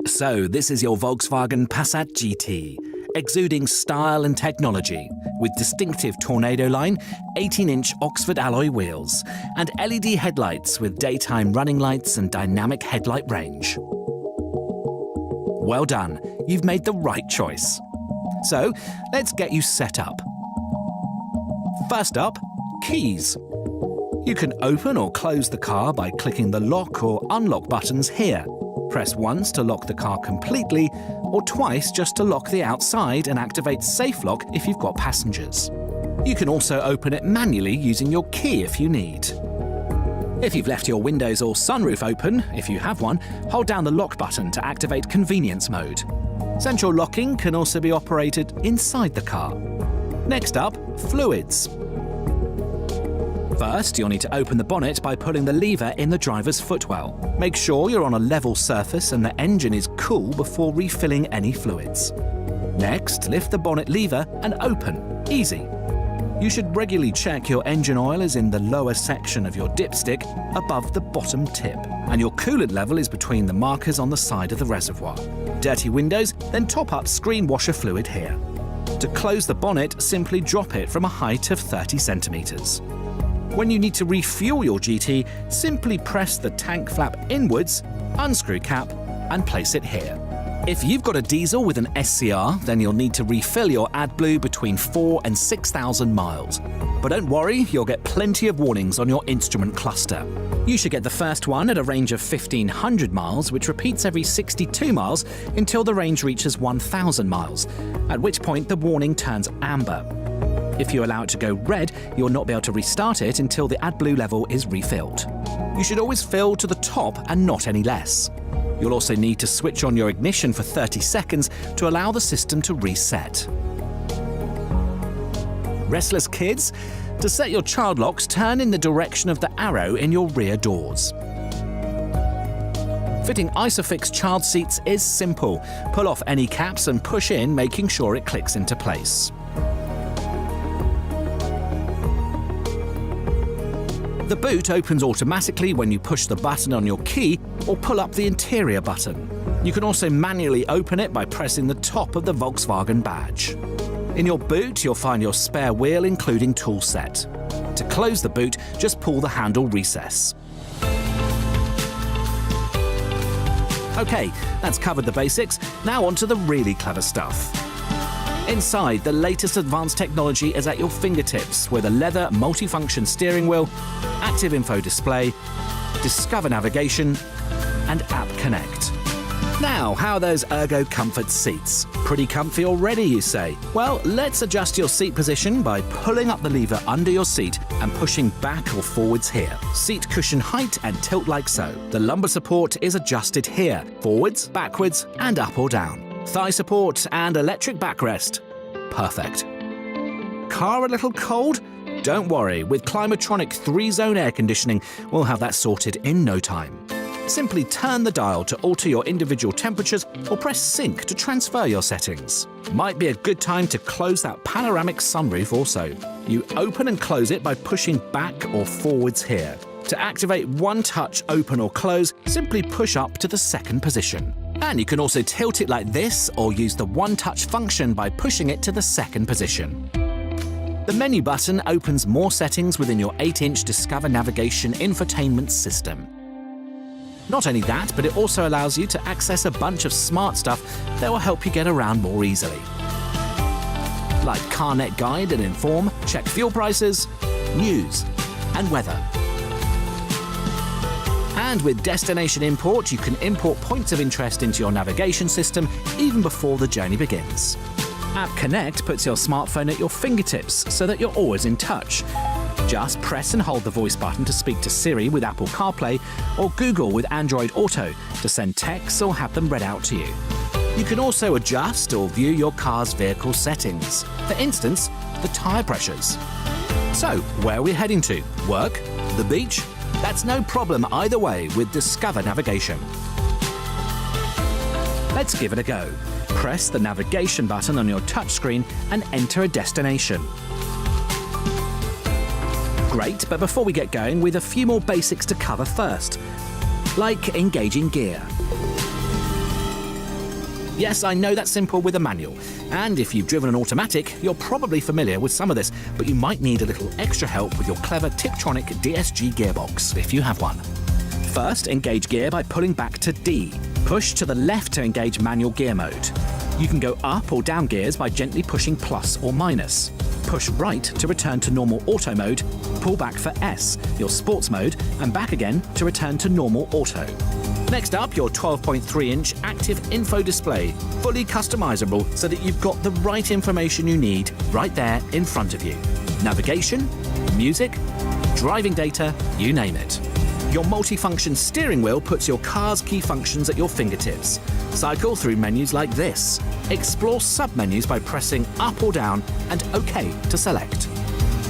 So this is your Volkswagen Passat GT, exuding style and technology, with distinctive Tornado line, 18-inch Oxford alloy wheels, and LED headlights with daytime running lights and dynamic headlight range. Well done, you've made the right choice. So let's get you set up. First up, keys. You can open or close the car by clicking the lock or unlock buttons here. Press once to lock the car completely, or twice just to lock the outside and activate Safe Lock if you've got passengers. You can also open it manually using your key if you need. If you've left your windows or sunroof open, if you have one, hold down the lock button to activate convenience mode. Central locking can also be operated inside the car. Next up, fluids. First, you'll need to open the bonnet by pulling the lever in the driver's footwell. Make sure you're on a level surface and the engine is cool before refilling any fluids. Next, lift the bonnet lever and open. Easy. You should regularly check your engine oil is in the lower section of your dipstick above the bottom tip, and your coolant level is between the markers on the side of the reservoir. Dirty windows, then top up screen washer fluid here. To close the bonnet, simply drop it from a height of 30 centimeters. When you need to refuel your GT, simply press the tank flap inwards, unscrew cap, and place it here. If you've got a diesel with an SCR, then you'll need to refill your AdBlue between 4,000 and 6,000 miles. But don't worry, you'll get plenty of warnings on your instrument cluster. You should get the first one at a range of 1,500 miles, which repeats every 62 miles until the range reaches 1,000 miles, at which point the warning turns amber. If you allow it to go red, you'll not be able to restart it until the AdBlue level is refilled. You should always fill to the top and not any less. You'll also need to switch on your ignition for 30 seconds to allow the system to reset. Restless kids? To set your child locks, turn in the direction of the arrow in your rear doors. Fitting Isofix child seats is simple. Pull off any caps and push in, making sure it clicks into place. The boot opens automatically when you push the button on your key or pull up the interior button. You can also manually open it by pressing the top of the Volkswagen badge. In your boot, you'll find your spare wheel including tool set. To close the boot, just pull the handle recess. Okay, that's covered the basics. Now on to the really clever stuff. Inside, the latest advanced technology is at your fingertips with a leather multifunction steering wheel, active info display, Discover navigation, and App Connect. Now, how are those Ergo Comfort seats? Pretty comfy already, you say? Well, let's adjust your seat position by pulling up the lever under your seat and pushing back or forwards here. Seat cushion height and tilt like so. The lumbar support is adjusted here, forwards, backwards, and up or down. Thigh support and electric backrest. Perfect. Car a little cold? Don't worry, with Climatronic 3-zone air conditioning, we'll have that sorted in no time. Simply turn the dial to alter your individual temperatures or press sync to transfer your settings. Might be a good time to close that panoramic sunroof also. You open and close it by pushing back or forwards here. To activate one-touch open or close, simply push up to the second position. And you can also tilt it like this or use the one-touch function by pushing it to the second position. The menu button opens more settings within your 8-inch Discover navigation infotainment system. Not only that, but it also allows you to access a bunch of smart stuff that will help you get around more easily. Like CarNet Guide and Inform, check fuel prices, news, and weather. And with Destination Import, you can import points of interest into your navigation system even before the journey begins. App Connect puts your smartphone at your fingertips so that you're always in touch. Just press and hold the voice button to speak to Siri with Apple CarPlay or Google with Android Auto to send texts or have them read out to you. You can also adjust or view your car's vehicle settings. For instance, the tyre pressures. So, where are we heading to? Work? The beach? That's no problem either way with Discover navigation. Let's give it a go. Press the navigation button on your touchscreen and enter a destination. Great, but before we get going, we've a few more basics to cover first, like engaging gear. Yes, I know that's simple with a manual. And if you've driven an automatic, you're probably familiar with some of this, but you might need a little extra help with your clever Tiptronic DSG gearbox, if you have one. First, engage gear by pulling back to D. Push to the left to engage manual gear mode. You can go up or down gears by gently pushing plus or minus. Push right to return to normal auto mode, pull back for S, your sports mode, and back again to return to normal auto. Next up, your 12.3-inch active info display, fully customizable so that you've got the right information you need right there in front of you. Navigation, music, driving data, you name it. Your multifunction steering wheel puts your car's key functions at your fingertips. Cycle through menus like this. Explore sub-menus by pressing up or down and OK to select.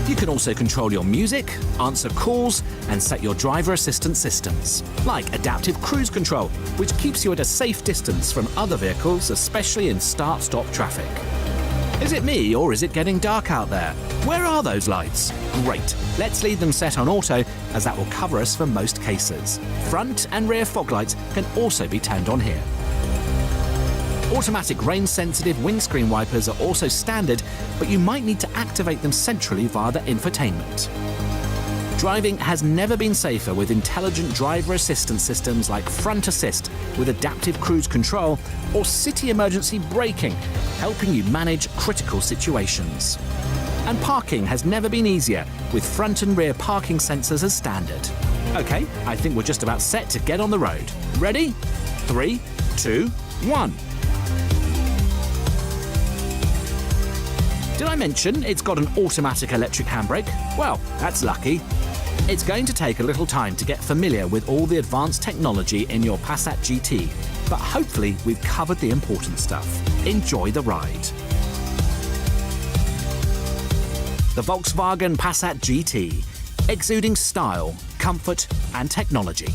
You can also control your music, answer calls, and set your driver assistance systems, like adaptive cruise control, which keeps you at a safe distance from other vehicles, especially in start-stop traffic. Is it me, or is it getting dark out there? Where are those lights? Great, let's leave them set on auto, as that will cover us for most cases. Front and rear fog lights can also be turned on here. Automatic rain-sensitive windscreen wipers are also standard, but you might need to activate them centrally via the infotainment. Driving has never been safer with intelligent driver assistance systems like front assist with adaptive cruise control or city emergency braking, helping you manage critical situations. And parking has never been easier with front and rear parking sensors as standard. Okay, I think we're just about set to get on the road. Ready? 3, 2, 1. Did I mention it's got an automatic electric handbrake? Well, that's lucky. It's going to take a little time to get familiar with all the advanced technology in your Passat GT, but hopefully we've covered the important stuff. Enjoy the ride. The Volkswagen Passat GT, exuding style, comfort and technology.